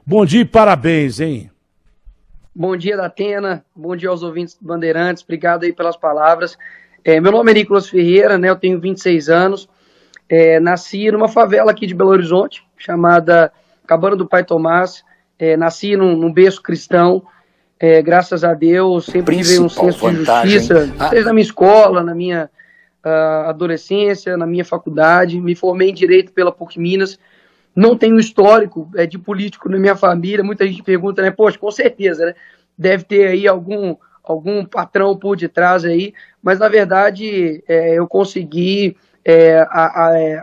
Bom dia e parabéns, hein? Bom dia, Datena. Bom dia aos ouvintes do Bandeirantes. Obrigado aí pelas palavras. Meu nome é Nicolas Ferreira, né? Eu tenho 26 anos. Nasci numa favela aqui de Belo Horizonte, chamada Cabana do Pai Tomás. Nasci num berço cristão. Graças a Deus, sempre tive um senso de justiça, seja na minha escola, na minha adolescência, na minha faculdade. Me formei em Direito pela PUC Minas. Não tenho histórico de político na minha família. Muita gente pergunta, né? Poxa, com certeza, né? Deve ter aí algum patrão por detrás aí. Mas, na verdade, eu consegui,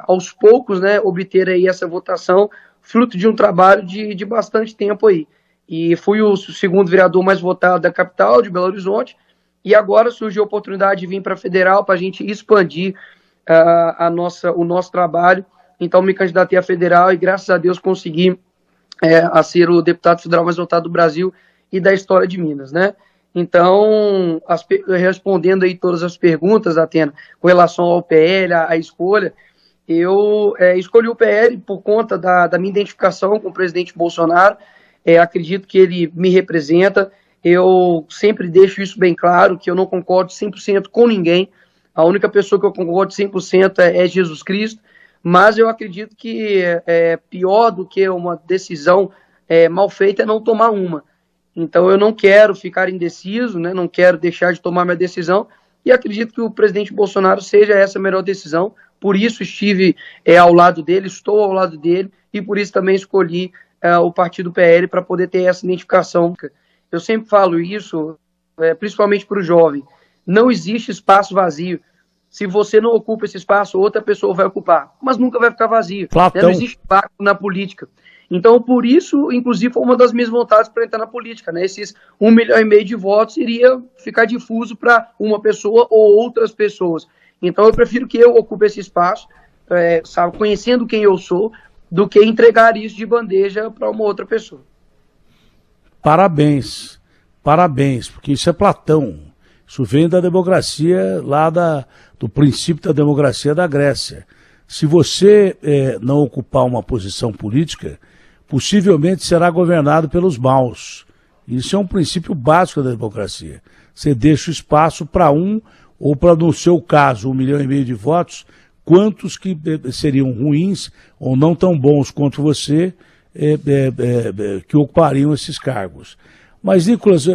aos poucos, né, obter aí essa votação, fruto de um trabalho de bastante tempo aí. E fui o segundo vereador mais votado da capital, de Belo Horizonte. E agora surgiu a oportunidade de vir para a Federal para a gente expandir o nosso trabalho. Então me candidatei à federal e graças a Deus consegui a ser o deputado federal mais votado do Brasil e da história de Minas, né? Então, respondendo aí todas as perguntas, Atena, com relação ao PL, à escolha, eu escolhi o PL por conta da minha identificação com o presidente Bolsonaro. Acredito que ele me representa. Eu sempre deixo isso bem claro, que eu não concordo 100% com ninguém. A única pessoa que eu concordo 100% é Jesus Cristo. Mas eu acredito que pior do que uma decisão mal feita é não tomar uma. Então eu não quero ficar indeciso, né? Não quero deixar de tomar minha decisão e acredito que o presidente Bolsonaro seja essa a melhor decisão. Por isso estive ao lado dele, estou ao lado dele e por isso também escolhi o partido PL para poder ter essa identificação. Eu sempre falo isso, principalmente para o jovem, não existe espaço vazio. Se você não ocupa esse espaço, outra pessoa vai ocupar, mas nunca vai ficar vazio. Né? Não existe pacto na política. Então, por isso, inclusive, foi uma das minhas vontades para entrar na política. Né? Esses 1,5 milhão de votos iria ficar difuso para uma pessoa ou outras pessoas. Então, eu prefiro que eu ocupe esse espaço, conhecendo quem eu sou, do que entregar isso de bandeja para uma outra pessoa. Parabéns, porque isso é Platão. Isso vem da democracia, lá do princípio da democracia da Grécia. Se você não ocupar uma posição política, possivelmente será governado pelos maus. Isso é um princípio básico da democracia. Você deixa o espaço para um, ou para, no seu caso, 1,5 milhão de votos, quantos que seriam ruins ou não tão bons quanto você, que ocupariam esses cargos. Mas, Nicolas,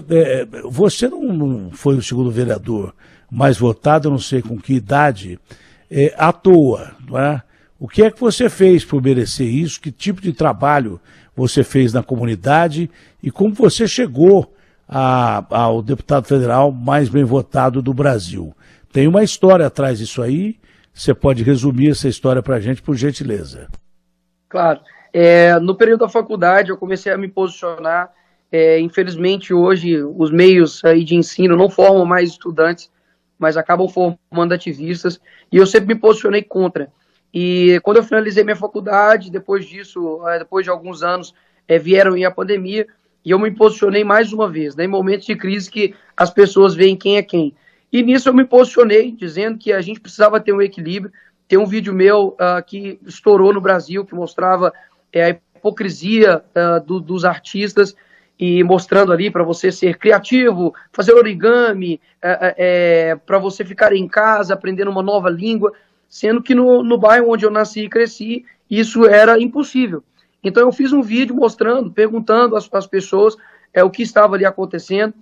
você não foi o segundo vereador mais votado, eu não sei com que idade, à toa, não é? O que é que você fez por merecer isso? Que tipo de trabalho você fez na comunidade? E como você chegou ao deputado federal mais bem votado do Brasil? Tem uma história atrás disso aí, você pode resumir essa história para a gente, por gentileza. Claro. No período da faculdade, eu comecei a me posicionar. Infelizmente, hoje, os meios aí de ensino não formam mais estudantes, mas acabam formando ativistas, e eu sempre me posicionei contra. E quando eu finalizei minha faculdade, depois disso, depois de alguns anos, vieram aí a pandemia, e eu me posicionei mais uma vez, né, em momentos de crise que as pessoas veem quem é quem. E nisso eu me posicionei, dizendo que a gente precisava ter um equilíbrio. Tem um vídeo meu que estourou no Brasil, que mostrava a hipocrisia dos artistas, e mostrando ali para você ser criativo, fazer origami, para você ficar em casa, aprendendo uma nova língua, sendo que no bairro onde eu nasci e cresci, isso era impossível. Então eu fiz um vídeo mostrando, perguntando às pessoas o que estava ali acontecendo.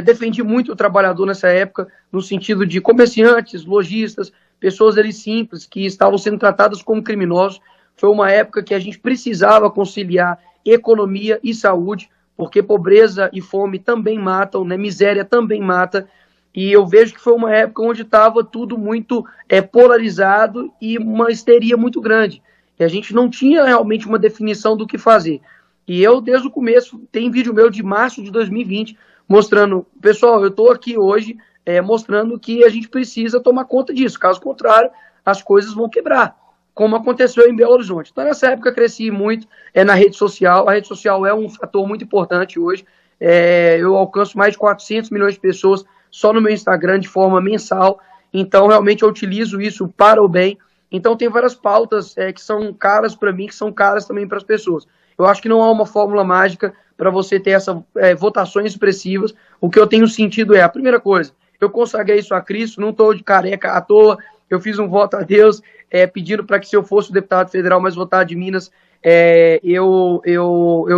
Defendi muito o trabalhador nessa época, no sentido de comerciantes, lojistas, pessoas ali simples, que estavam sendo tratadas como criminosos. Foi uma época que a gente precisava conciliar economia e saúde, porque pobreza e fome também matam, né? Miséria também mata, e eu vejo que foi uma época onde estava tudo muito polarizado e uma histeria muito grande, e a gente não tinha realmente uma definição do que fazer. E eu, desde o começo, tem vídeo meu de março de 2020, mostrando, pessoal, eu estou aqui hoje mostrando que a gente precisa tomar conta disso, caso contrário, as coisas vão quebrar, como aconteceu em Belo Horizonte. Então, nessa época, eu cresci muito na rede social. A rede social é um fator muito importante hoje. Eu alcanço mais de 400 milhões de pessoas só no meu Instagram de forma mensal. Então, realmente, eu utilizo isso para o bem. Então, tem várias pautas que são caras para mim, que são caras também para as pessoas. Eu acho que não há uma fórmula mágica para você ter essas votações expressivas. O que eu tenho sentido é, a primeira coisa, eu consagrei isso a Cristo, não estou de careca à toa, eu fiz um voto a Deus pedindo para que se eu fosse o deputado federal mais votado de Minas, eu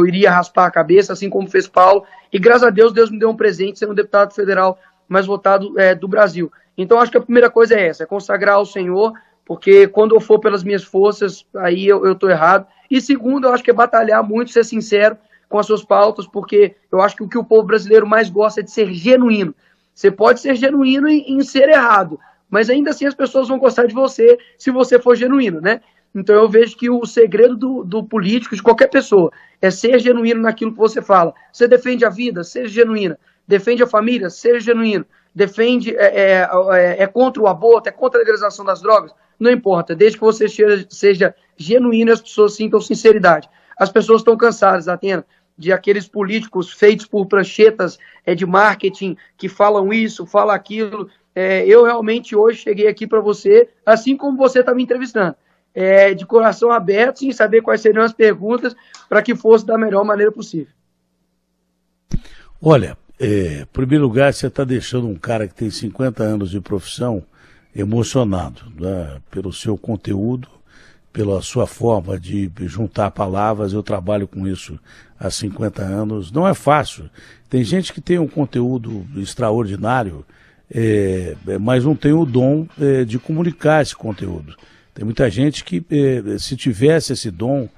iria raspar a cabeça, assim como fez Paulo, e graças a Deus, Deus me deu um presente sendo o deputado federal mais votado do Brasil. Então acho que a primeira coisa é essa, é consagrar ao Senhor, porque quando eu for pelas minhas forças, aí eu estou errado. E segundo, eu acho que é batalhar muito, ser sincero com as suas pautas, porque eu acho que o que o povo brasileiro mais gosta é de ser genuíno. Você pode ser genuíno em ser errado, mas ainda assim as pessoas vão gostar de você se você for genuíno, né? Então eu vejo que o segredo do político, de qualquer pessoa, é ser genuíno naquilo que você fala. Você defende a vida? Seja genuína. Defende a família? Seja genuíno. Defende, contra o aborto? É contra a legalização das drogas? Não importa, desde que você seja genuíno e as pessoas sintam sinceridade. As pessoas estão cansadas, Atena, de aqueles políticos feitos por pranchetas de marketing que falam isso, falam aquilo. Eu realmente hoje cheguei aqui para você, assim como você está me entrevistando, de coração aberto, sem saber quais seriam as perguntas, para que fosse da melhor maneira possível. Olha, em primeiro lugar, você está deixando um cara que tem 50 anos de profissão emocionado, né, pelo seu conteúdo, pela sua forma de juntar palavras. Eu trabalho com isso há 50 anos. Não é fácil. Tem gente que tem um conteúdo extraordinário, mas não tem o dom de comunicar esse conteúdo. Tem muita gente que, se tivesse esse dom,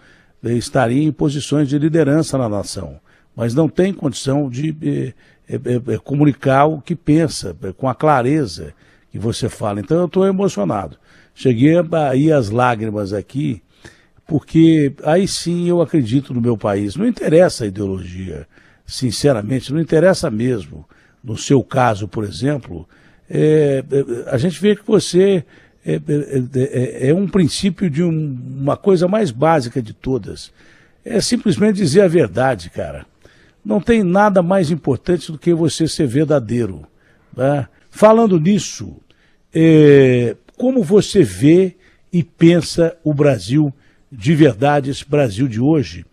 estaria em posições de liderança na nação, mas não tem condição de comunicar o que pensa, com a clareza que você fala. Então eu estou emocionado. Cheguei a ir às lágrimas aqui, porque aí sim eu acredito no meu país. Não interessa a ideologia, sinceramente, não interessa mesmo. No seu caso, por exemplo, a gente vê que você é um princípio de uma coisa mais básica de todas. É simplesmente dizer a verdade, cara. Não tem nada mais importante do que você ser verdadeiro, né? Falando nisso, como você vê e pensa o Brasil de verdade, esse Brasil de hoje?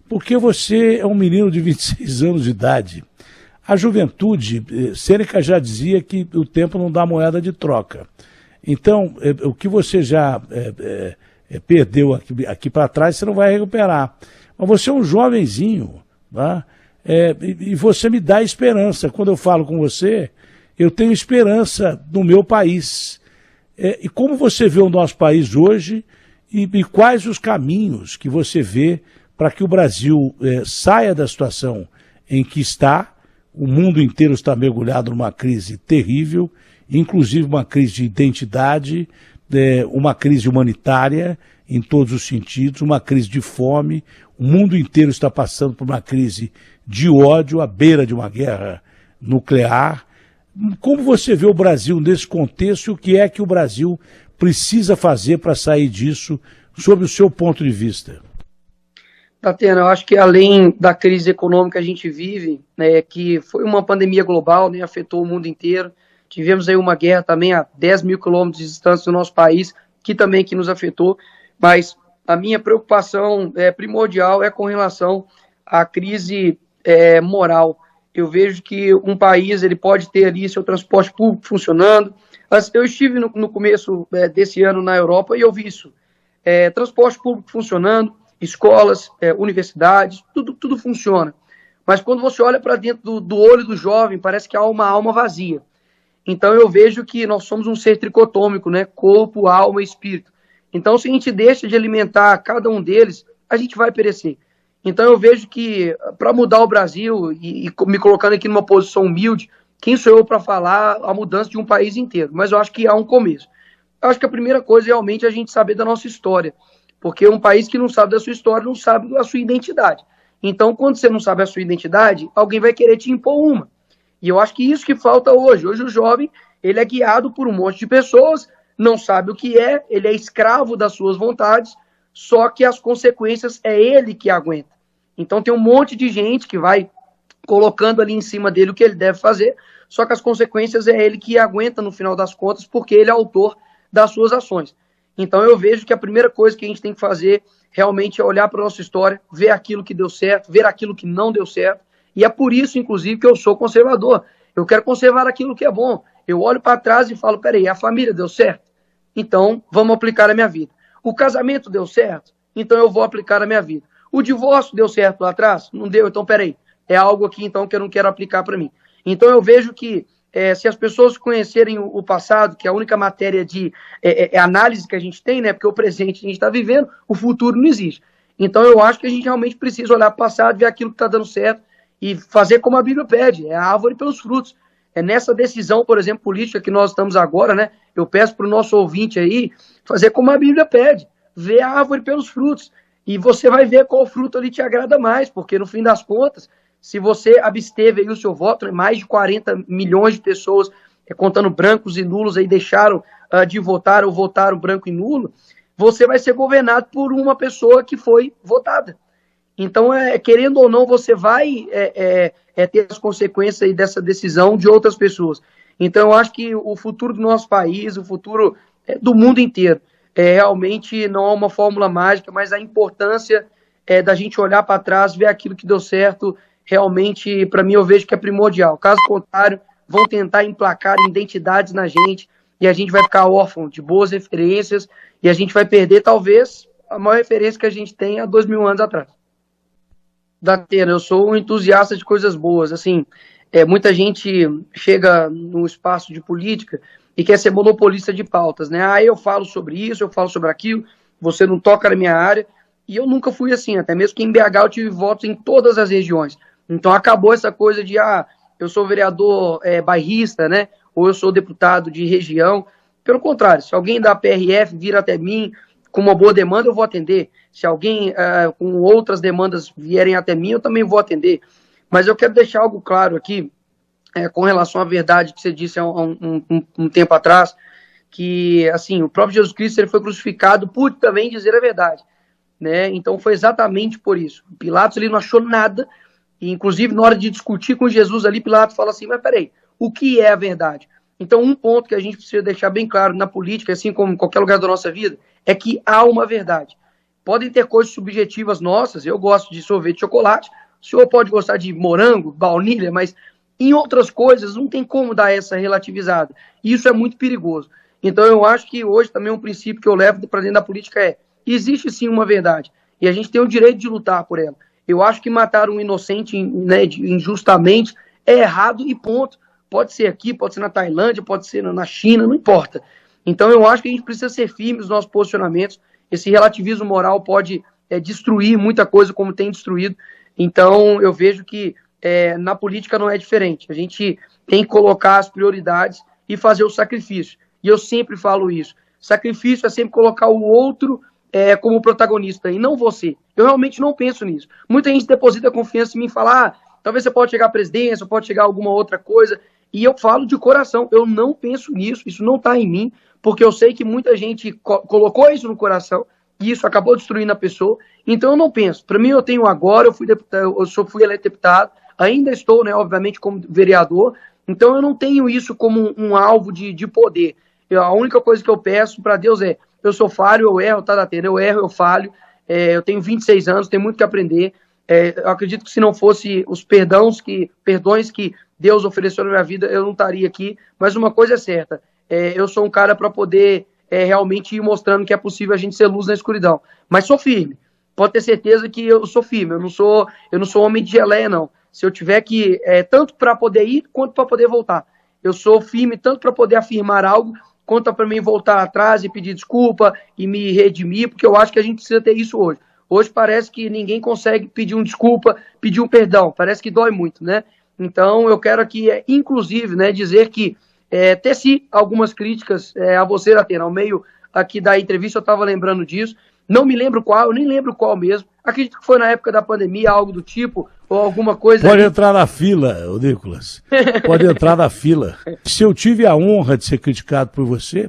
Porque você é um menino de 26 anos de idade. A juventude, Sêneca já dizia que o tempo não dá moeda de troca. Então, o que você já perdeu aqui para trás, você não vai recuperar. Mas você é um jovenzinho, tá? E você me dá esperança. Quando eu falo com você, eu tenho esperança no meu país. E como você vê o nosso país hoje e quais os caminhos que você vê para que o Brasil saia da situação em que está? O mundo inteiro está mergulhado numa crise terrível, inclusive uma crise de identidade, uma crise humanitária em todos os sentidos, uma crise de fome. O mundo inteiro está passando por uma crise de ódio à beira de uma guerra nuclear. Como você vê o Brasil nesse contexto e o que é que o Brasil precisa fazer para sair disso, sob o seu ponto de vista? Tatena, eu acho que além da crise econômica que a gente vive, né, que foi uma pandemia global, né, afetou o mundo inteiro, tivemos aí uma guerra também a 10 mil quilômetros de distância do nosso país, que também nos afetou, mas a minha preocupação primordial é com relação à crise moral. Eu vejo que um país ele pode ter ali seu transporte público funcionando. Eu estive no começo desse ano na Europa e eu vi isso. Transporte público funcionando, escolas, universidades, tudo funciona. Mas quando você olha para dentro do olho do jovem, parece que há uma alma vazia. Então eu vejo que nós somos um ser tricotômico, né? Corpo, alma e espírito. Então se a gente deixa de alimentar cada um deles, a gente vai perecer. Então eu vejo que para mudar o Brasil, e me colocando aqui numa posição humilde, quem sou eu para falar a mudança de um país inteiro? Mas eu acho que há um começo. Eu acho que a primeira coisa realmente é a gente saber da nossa história. Porque um país que não sabe da sua história não sabe da sua identidade. Então, quando você não sabe a sua identidade, alguém vai querer te impor uma. E eu acho que isso que falta hoje. Hoje o jovem, ele é guiado por um monte de pessoas, não sabe o que é, ele é escravo das suas vontades, só que as consequências é ele que aguenta. Então tem um monte de gente que vai colocando ali em cima dele o que ele deve fazer, só que as consequências é ele que aguenta no final das contas, porque ele é autor das suas ações. Então eu vejo que a primeira coisa que a gente tem que fazer realmente é olhar para a nossa história, ver aquilo que deu certo, ver aquilo que não deu certo, e é por isso, inclusive, que eu sou conservador. Eu quero conservar aquilo que é bom. Eu olho para trás e falo, peraí, a família deu certo? Então vamos aplicar a minha vida. O casamento deu certo? Então eu vou aplicar a minha vida. O divórcio deu certo lá atrás? Não deu, então peraí. É algo aqui então que eu não quero aplicar para mim. Então eu vejo que se as pessoas conhecerem o passado, que é a única matéria de análise que a gente tem, né? Porque o presente a gente está vivendo, o futuro não existe. Então eu acho que a gente realmente precisa olhar para o passado, ver aquilo que está dando certo e fazer como a Bíblia pede, é a árvore pelos frutos. É nessa decisão, por exemplo, política que nós estamos agora, né? Eu peço para o nosso ouvinte aí fazer como a Bíblia pede, ver a árvore pelos frutos. E você vai ver qual fruto ali te agrada mais, porque no fim das contas, se você absteve aí o seu voto, né, mais de 40 milhões de pessoas, contando brancos e nulos, aí deixaram de votar ou votaram branco e nulo, você vai ser governado por uma pessoa que foi votada. Então, querendo ou não, você vai ter as consequências aí dessa decisão de outras pessoas. Então, eu acho que o futuro do nosso país, o futuro do mundo inteiro, realmente não é uma fórmula mágica, mas a importância da gente olhar para trás, ver aquilo que deu certo, realmente, para mim, eu vejo que é primordial. Caso contrário, vão tentar emplacar identidades na gente e a gente vai ficar órfão de boas referências e a gente vai perder, talvez, a maior referência que a gente tem há 2000 anos atrás. Datena, eu sou um entusiasta de coisas boas. Assim, muita gente chega no espaço de política e quer ser monopolista de pautas, né? Ah, eu falo sobre isso, eu falo sobre aquilo, você não toca na minha área. E eu nunca fui assim, até mesmo que em BH eu tive votos em todas as regiões. Então acabou essa coisa de, eu sou vereador bairrista, né? Ou eu sou deputado de região. Pelo contrário, se alguém da PRF vir até mim com uma boa demanda, eu vou atender. Se alguém com outras demandas vierem até mim, eu também vou atender. Mas eu quero deixar algo claro aqui, com relação à verdade que você disse há um tempo atrás, que assim, o próprio Jesus Cristo ele foi crucificado por também dizer a verdade. Né? Então foi exatamente por isso. Pilatos ele não achou nada, e inclusive na hora de discutir com Jesus ali, Pilatos fala assim, mas peraí, o que é a verdade? Então um ponto que a gente precisa deixar bem claro na política, assim como em qualquer lugar da nossa vida, é que há uma verdade. Podem ter coisas subjetivas nossas, eu gosto de sorvete de chocolate, o senhor pode gostar de morango, baunilha, mas em outras coisas não tem como dar essa relativizada. E isso é muito perigoso. Então eu acho que hoje também um princípio que eu levo para dentro da política existe sim uma verdade, e a gente tem o direito de lutar por ela. Eu acho que matar um inocente, né, injustamente é errado e ponto. Pode ser aqui, pode ser na Tailândia, pode ser na China, não importa. Então eu acho que a gente precisa ser firme nos nossos posicionamentos. Esse relativismo moral pode destruir muita coisa como tem destruído. Então eu vejo que na política não é diferente. A gente tem que colocar as prioridades e fazer o sacrifício. E eu sempre falo isso. Sacrifício é sempre colocar o outro como protagonista, e não você. Eu realmente não penso nisso. Muita gente deposita confiança em mim e fala, talvez você pode chegar à presidência, pode chegar a alguma outra coisa, e eu falo de coração, eu não penso nisso, isso não está em mim, porque eu sei que muita gente colocou isso no coração, e isso acabou destruindo a pessoa, então eu não penso. Para mim, eu tenho agora, eu fui eleito deputado, ainda estou, né, obviamente, como vereador, então eu não tenho isso como um alvo de poder. A única coisa que eu peço para Deus eu sou falho, eu erro, tá, Datena? Eu erro, eu falho, eu tenho 26 anos, tenho muito que aprender. Eu acredito que se não fosse os perdões que Deus ofereceu na minha vida, eu não estaria aqui. Mas uma coisa é certa, eu sou um cara para poder realmente ir mostrando que é possível a gente ser luz na escuridão. Mas sou firme, pode ter certeza que eu sou firme, eu não sou homem de geleia, não. Se eu tiver que, tanto para poder ir, quanto para poder voltar. Eu sou firme tanto para poder afirmar algo, quanto para mim voltar atrás e pedir desculpa e me redimir, porque eu acho que a gente precisa ter isso hoje. Hoje parece que ninguém consegue pedir desculpa, pedir um perdão, parece que dói muito, né? Então eu quero aqui, inclusive, né, dizer que teci algumas críticas a você, Datena, ao meio aqui da entrevista eu estava lembrando disso, não me lembro qual, eu nem lembro qual mesmo, acredito que foi na época da pandemia, algo do tipo, ou alguma coisa... Pode entrar na fila, Nicolas, pode entrar na fila. Se eu tive a honra de ser criticado por você,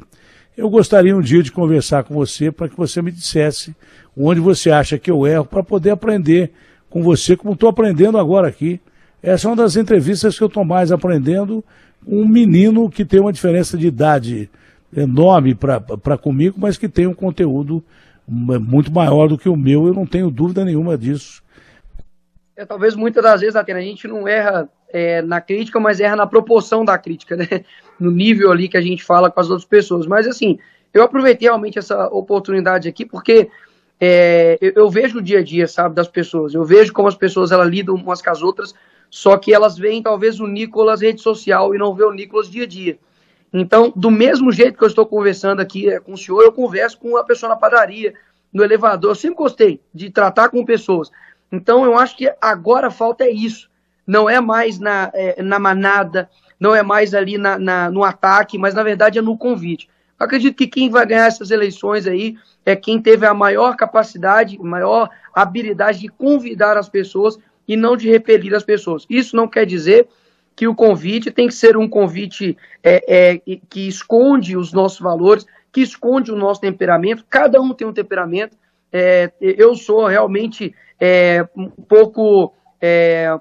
eu gostaria um dia de conversar com você para que você me dissesse onde você acha que eu erro, para poder aprender com você, como estou aprendendo agora aqui. Essa é uma das entrevistas que eu estou mais aprendendo com um menino que tem uma diferença de idade enorme para comigo, mas que tem um conteúdo muito maior do que o meu, eu não tenho dúvida nenhuma disso. Talvez muitas das vezes, Atena, a gente não erra na crítica, mas erra na proporção da crítica, né? No nível ali que a gente fala com as outras pessoas. Mas assim, eu aproveitei realmente essa oportunidade aqui, porque eu vejo o dia a dia, sabe, das pessoas. Eu vejo como as pessoas elas lidam umas com as outras, só que elas veem talvez o Nicolas rede social e não vê o Nicolas dia a dia. Então, do mesmo jeito que eu estou conversando aqui com o senhor, eu converso com uma pessoa na padaria, no elevador. Eu sempre gostei de tratar com pessoas. Então, eu acho que agora falta isso. Não é mais na manada, não é mais ali no ataque, mas na verdade é no convite. Eu acredito que quem vai ganhar essas eleições aí é quem teve a maior capacidade, maior habilidade de convidar as pessoas e não de repelir as pessoas. Isso não quer dizer que o convite tem que ser um convite que esconde os nossos valores, que esconde o nosso temperamento. Cada um tem um temperamento. Eu sou realmente um pouco,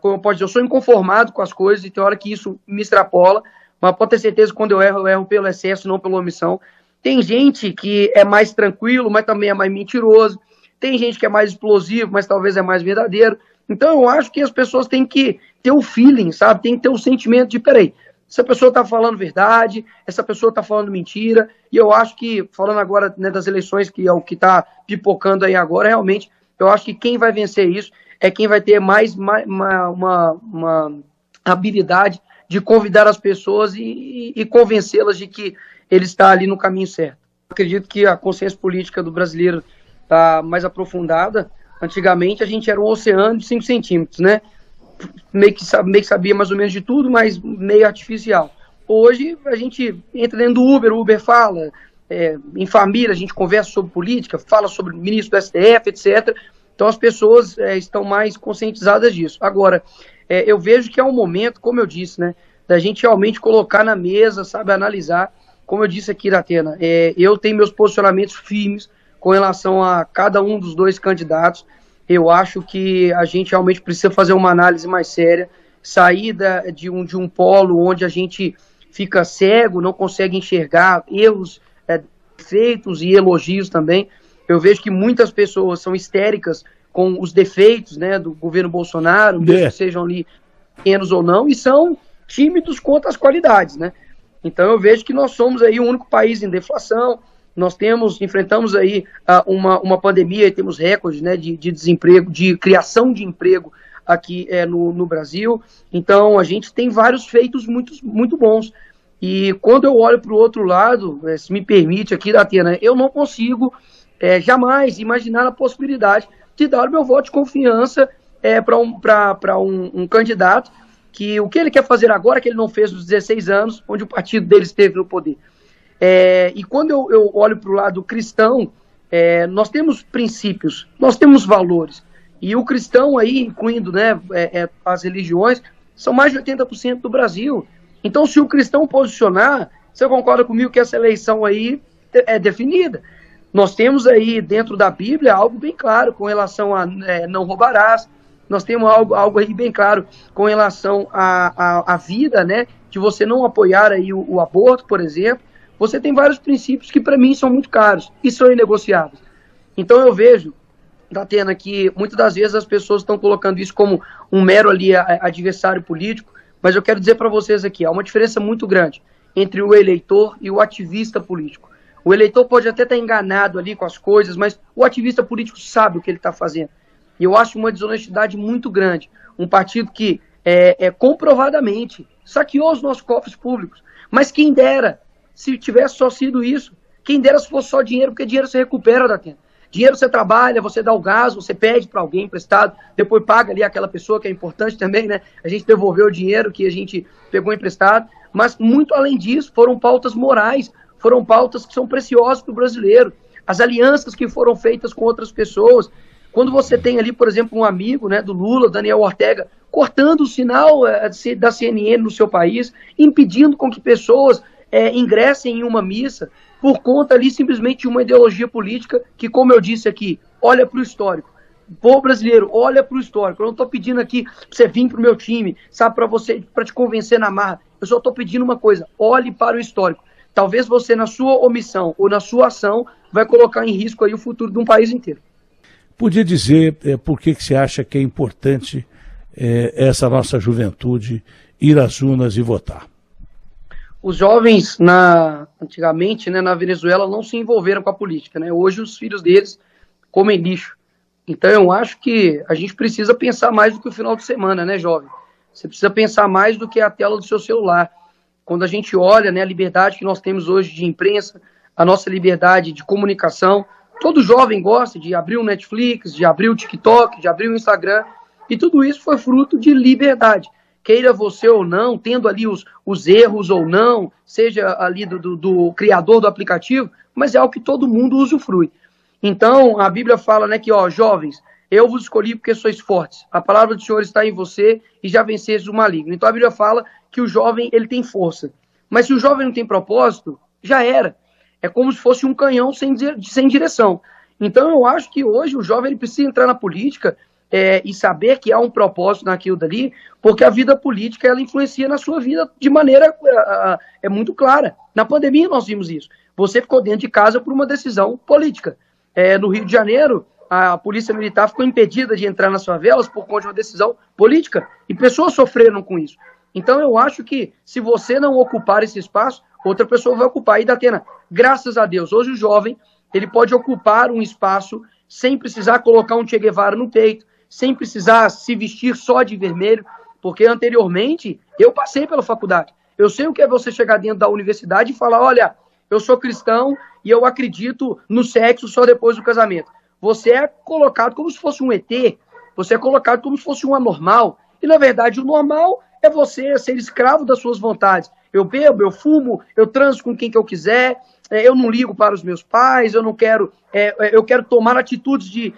como eu posso dizer, eu sou inconformado com as coisas e tem hora que isso me extrapola, mas pode ter certeza que quando eu erro pelo excesso, não pela omissão. Tem gente que é mais tranquilo, mas também é mais mentiroso. Tem gente que é mais explosivo, mas talvez é mais verdadeiro. Então eu acho que as pessoas têm que ter o feeling, sabe? Tem que ter o sentimento de, peraí, essa pessoa está falando verdade, essa pessoa está falando mentira, e eu acho que, falando agora, né, das eleições, que é o que está pipocando aí agora, realmente, eu acho que quem vai vencer isso é quem vai ter mais uma habilidade de convidar as pessoas e convencê-las de que ele está ali no caminho certo. Acredito que a consciência política do brasileiro está mais aprofundada. Antigamente a gente era um oceano de 5 centímetros, né? Meio que sabia mais ou menos de tudo, mas meio artificial. Hoje a gente entra dentro do Uber, o Uber fala, em família a gente conversa sobre política, fala sobre o ministro do STF, etc. Então as pessoas estão mais conscientizadas disso. Agora, eu vejo que é um momento, como eu disse, né, da gente realmente colocar na mesa, sabe, analisar. Como eu disse aqui, Datena, eu tenho meus posicionamentos firmes com relação a cada um dos dois candidatos. Eu acho que a gente realmente precisa fazer uma análise mais séria, sair de um polo onde a gente fica cego, não consegue enxergar erros, defeitos e elogios também. Eu vejo que muitas pessoas são histéricas com os defeitos, né, do governo Bolsonaro, mesmo que sejam ali pequenos ou não, e são tímidos quanto às qualidades, né? Então eu vejo que nós somos aí o único país em deflação. Nós enfrentamos aí uma pandemia e temos recordes, né, de desemprego, de criação de emprego aqui no Brasil. Então a gente tem vários feitos muito bons. E quando eu olho para o outro lado, se me permite aqui, Datena, eu não consigo jamais imaginar a possibilidade de dar o meu voto de confiança para um candidato que o que ele quer fazer agora, que ele não fez nos 16 anos, onde o partido dele esteve no poder. E quando eu olho para o lado cristão, nós temos princípios, nós temos valores. E o cristão aí, incluindo, né, as religiões, são mais de 80% do Brasil. Então, se o cristão posicionar, você concorda comigo que essa eleição aí é definida? Nós temos aí dentro da Bíblia algo bem claro com relação a não roubarás. Nós temos algo aí bem claro com relação à vida, né, de você não apoiar aí o aborto, por exemplo. Você tem vários princípios que para mim são muito caros e são inegociáveis. Então eu vejo, Datena, que muitas das vezes as pessoas estão colocando isso como um mero ali adversário político, mas eu quero dizer para vocês aqui, há uma diferença muito grande entre o eleitor e o ativista político. O eleitor pode até estar enganado ali com as coisas, mas o ativista político sabe o que ele está fazendo. E eu acho uma desonestidade muito grande. Um partido que comprovadamente saqueou os nossos cofres públicos. Mas quem dera se tivesse só sido isso. Quem dera se fosse só dinheiro, porque dinheiro você recupera, Datena. Dinheiro você trabalha, você dá o gás, você pede para alguém emprestado, depois paga ali aquela pessoa, que é importante também, né? A gente devolveu o dinheiro que a gente pegou emprestado. Mas muito além disso, foram pautas morais, foram pautas que são preciosas para o brasileiro. As alianças que foram feitas com outras pessoas. Quando você tem ali, por exemplo, um amigo, né, do Lula, Daniel Ortega, cortando o sinal da CNN no seu país, impedindo com que pessoas ingressem em uma missa por conta ali simplesmente de uma ideologia política que, como eu disse aqui, olha para o histórico. O povo brasileiro, olha para o histórico. Eu não estou pedindo aqui para você vir para o meu time, sabe, para te convencer na marra. Eu só estou pedindo uma coisa, olhe para o histórico. talvez você, na sua omissão ou na sua ação, vai colocar em risco aí o futuro de um país inteiro. Podia dizer por que você acha que é importante essa nossa juventude ir às urnas e votar? Os jovens, antigamente, né, na Venezuela, não se envolveram com a política, né? Hoje os filhos deles comem lixo. Então eu acho que a gente precisa pensar mais do que o final de semana, né, jovem? Você precisa pensar mais do que a tela do seu celular. Quando a gente olha, né, a liberdade que nós temos hoje de imprensa, a nossa liberdade de comunicação, todo jovem gosta de abrir um Netflix, de abrir o TikTok, de abrir o Instagram, e tudo isso foi fruto de liberdade. Queira você ou não, tendo ali os erros ou não, seja ali do criador do aplicativo, mas é algo que todo mundo usufrui. Então, a Bíblia fala, né, que, jovens, eu vos escolhi porque sois fortes. A palavra do Senhor está em você e já venceste o maligno. Então, a Bíblia fala que o jovem, ele tem força. Mas se o jovem não tem propósito, já era. É como se fosse um canhão sem direção. Então, eu acho que hoje o jovem ele precisa entrar na política e saber que há um propósito naquilo dali, porque a vida política ela influencia na sua vida de maneira muito clara. Na pandemia nós vimos isso. Você ficou dentro de casa por uma decisão política. No Rio de Janeiro, a polícia militar ficou impedida de entrar nas favelas por conta de uma decisão política, e pessoas sofreram com isso. Então eu acho que se você não ocupar esse espaço, outra pessoa vai ocupar. E Datena, graças a Deus, hoje o jovem ele pode ocupar um espaço sem precisar colocar um Che Guevara no peito, sem precisar se vestir só de vermelho, porque anteriormente eu passei pela faculdade. Eu sei o que é você chegar dentro da universidade e falar, olha, eu sou cristão e eu acredito no sexo só depois do casamento. Você é colocado como se fosse um ET, você é colocado como se fosse um anormal, e na verdade o normal é você ser escravo das suas vontades. Eu bebo, eu fumo, eu transo com quem que eu quiser, eu não ligo para os meus pais, eu não quero, eu quero tomar atitudes de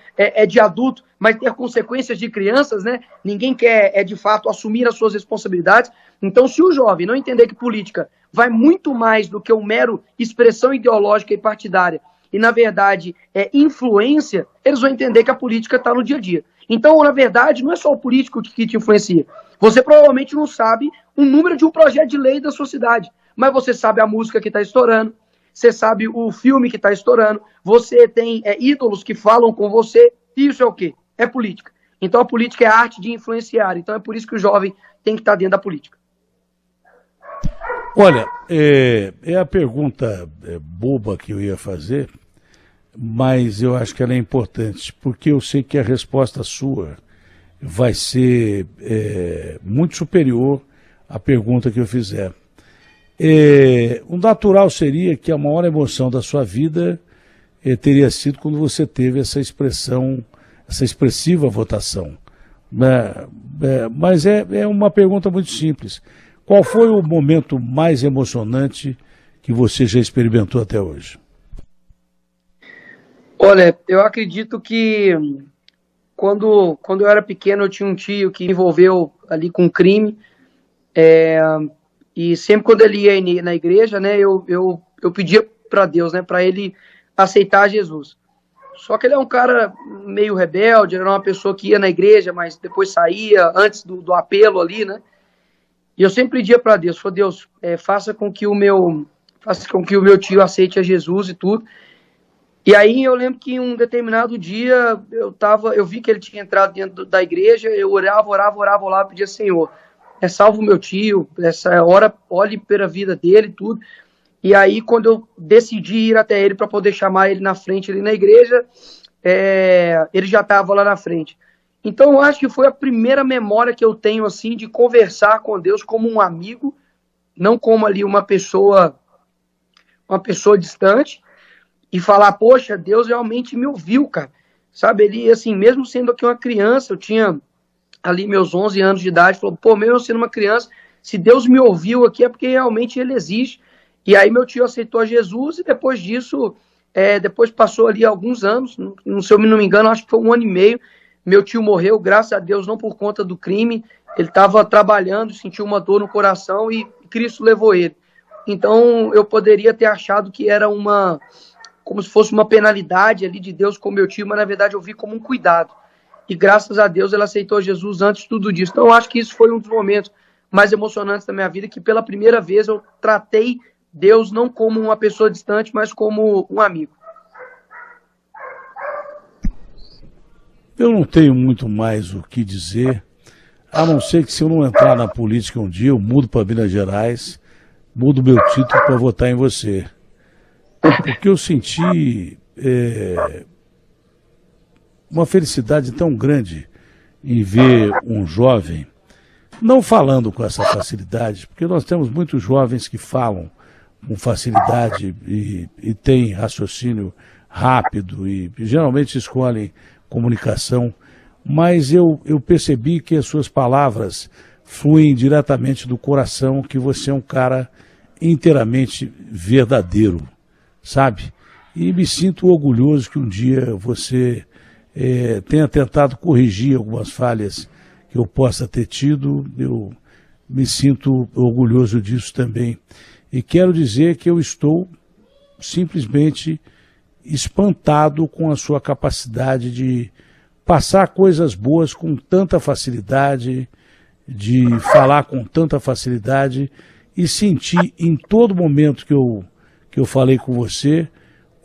adulto, mas ter consequências de crianças, né? Ninguém quer, de fato, assumir as suas responsabilidades. Então, se o jovem não entender que política vai muito mais do que uma mero expressão ideológica e partidária, e, na verdade, influência, eles vão entender que a política está no dia a dia. Então, na verdade, não é só o político que te influencia. Você provavelmente não sabe o número de um projeto de lei da sua cidade, mas você sabe a música que está estourando, você sabe o filme que está estourando, você tem ídolos que falam com você, e isso é o quê? É política. Então, a política é a arte de influenciar. Então, é por isso que o jovem tem que estar dentro da política. Olha, é a pergunta boba que eu ia fazer, mas eu acho que ela é importante, porque eu sei que a resposta sua vai ser muito superior à pergunta que eu fizer. O natural seria que a maior emoção da sua vida teria sido quando você teve essa expressiva votação. Mas é uma pergunta muito simples. Qual foi o momento mais emocionante que você já experimentou até hoje? Olha, eu acredito que quando eu era pequeno eu tinha um tio que envolveu ali com crime, e sempre quando ele ia na igreja, né, eu pedia para Deus, né, para ele aceitar Jesus. Só que ele é um cara meio rebelde, era uma pessoa que ia na igreja, mas depois saía antes do apelo ali, né? E eu sempre pedia para Deus, falei, Deus, faça com que o meu tio aceite a Jesus e tudo. E aí eu lembro que em um determinado dia eu vi que ele tinha entrado dentro da igreja, eu orava lá, pedia, Senhor, salva o meu tio, essa hora, olhe pela vida dele e tudo. E aí quando eu decidi ir até ele para poder chamar ele na frente ali na igreja, ele já estava lá na frente. Então eu acho que foi a primeira memória que eu tenho assim de conversar com Deus como um amigo, não como ali uma pessoa distante, e falar, poxa, Deus realmente me ouviu, cara. Sabe, ele assim, mesmo sendo aqui uma criança, eu tinha ali meus 11 anos de idade, falou, pô, mesmo sendo uma criança, se Deus me ouviu aqui é porque realmente ele existe. E aí meu tio aceitou Jesus e depois disso, depois passou ali alguns anos, se eu não me engano, acho que foi 1 ano e meio, meu tio morreu, graças a Deus, não por conta do crime, ele estava trabalhando, sentiu uma dor no coração e Cristo levou ele. Então eu poderia ter achado que era como se fosse uma penalidade ali de Deus com meu tio, mas na verdade eu vi como um cuidado. E graças a Deus ele aceitou Jesus antes de tudo disso. Então eu acho que isso foi um dos momentos mais emocionantes da minha vida, que pela primeira vez eu tratei Deus não como uma pessoa distante, mas como um amigo. Eu não tenho muito mais o que dizer, a não ser que se eu não entrar na política um dia, eu mudo para Minas Gerais, mudo meu título para votar em você. Porque eu senti uma felicidade tão grande em ver um jovem, não falando com essa facilidade, porque nós temos muitos jovens que falam com facilidade e têm raciocínio rápido e geralmente escolhem comunicação, mas eu percebi que as suas palavras fluem diretamente do coração, que você é um cara inteiramente verdadeiro, sabe? E me sinto orgulhoso que um dia você tenha tentado corrigir algumas falhas que eu possa ter tido. Eu me sinto orgulhoso disso também. E quero dizer que eu estou simplesmente espantado com a sua capacidade de passar coisas boas com tanta facilidade, de falar com tanta facilidade e sentir em todo momento que eu falei com você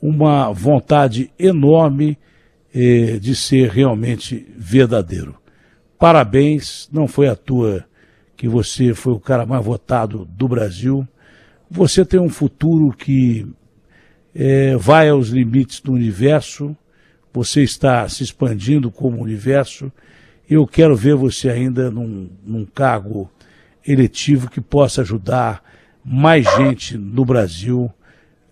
uma vontade enorme de ser realmente verdadeiro. Parabéns, não foi à toa que você foi o cara mais votado do Brasil. Você tem um futuro que vai aos limites do universo, você está se expandindo como universo. Eu quero ver você ainda num cargo eletivo que possa ajudar mais gente no Brasil,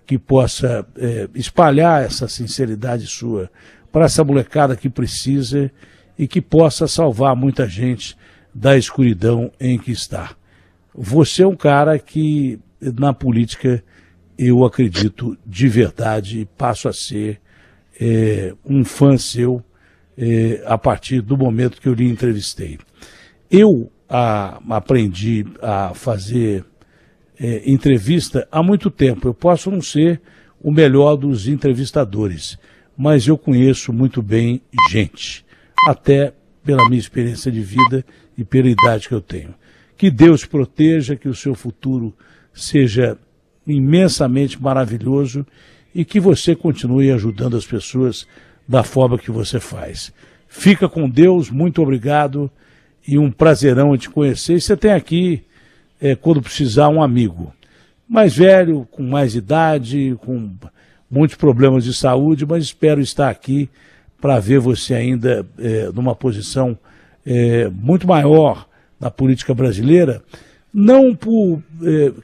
que possa espalhar essa sinceridade sua para essa molecada que precisa e que possa salvar muita gente da escuridão em que está. Você é um cara que, na política, eu acredito de verdade e passo a ser um fã seu a partir do momento que eu lhe entrevistei. Eu aprendi a fazer entrevista há muito tempo. Eu posso não ser o melhor dos entrevistadores, mas eu conheço muito bem gente, até pela minha experiência de vida e pela idade que eu tenho. Que Deus proteja, que o seu futuro seja imensamente maravilhoso e que você continue ajudando as pessoas da forma que você faz. Fica com Deus, muito obrigado e um prazerão te conhecer. E você tem aqui, quando precisar, um amigo mais velho, com mais idade, com muitos problemas de saúde, mas espero estar aqui para ver você ainda numa posição muito maior na política brasileira, não por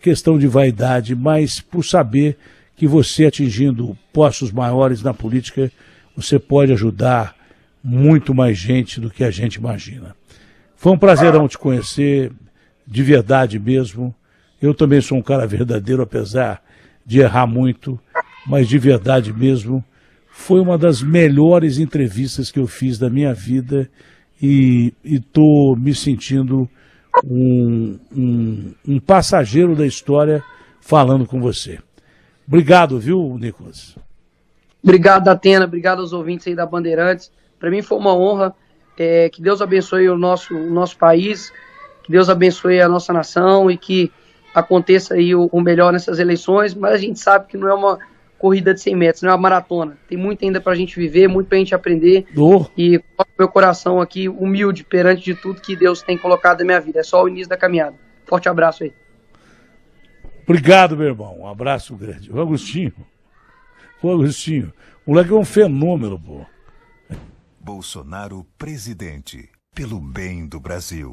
questão de vaidade, mas por saber que você, atingindo postos maiores na política, você pode ajudar muito mais gente do que a gente imagina. Foi um prazerão te conhecer, de verdade mesmo. Eu também sou um cara verdadeiro, apesar de errar muito, mas de verdade mesmo. Foi uma das melhores entrevistas que eu fiz da minha vida e estou me sentindo um passageiro da história falando com você. Obrigado, viu, Nicolas? Obrigado, Atena. Obrigado aos ouvintes aí da Bandeirantes. Para mim foi uma honra. Que Deus abençoe o nosso país, que Deus abençoe a nossa nação e que aconteça aí o melhor nessas eleições, mas a gente sabe que não é uma corrida de 100 metros, não é uma maratona. Tem muito ainda para a gente viver, muito para a gente aprender. E meu coração aqui humilde perante de tudo que Deus tem colocado na minha vida. É só o início da caminhada. Forte abraço aí. Obrigado, meu irmão. Um abraço grande. O Agostinho. O moleque é um fenômeno, pô. Bolsonaro presidente, pelo bem do Brasil.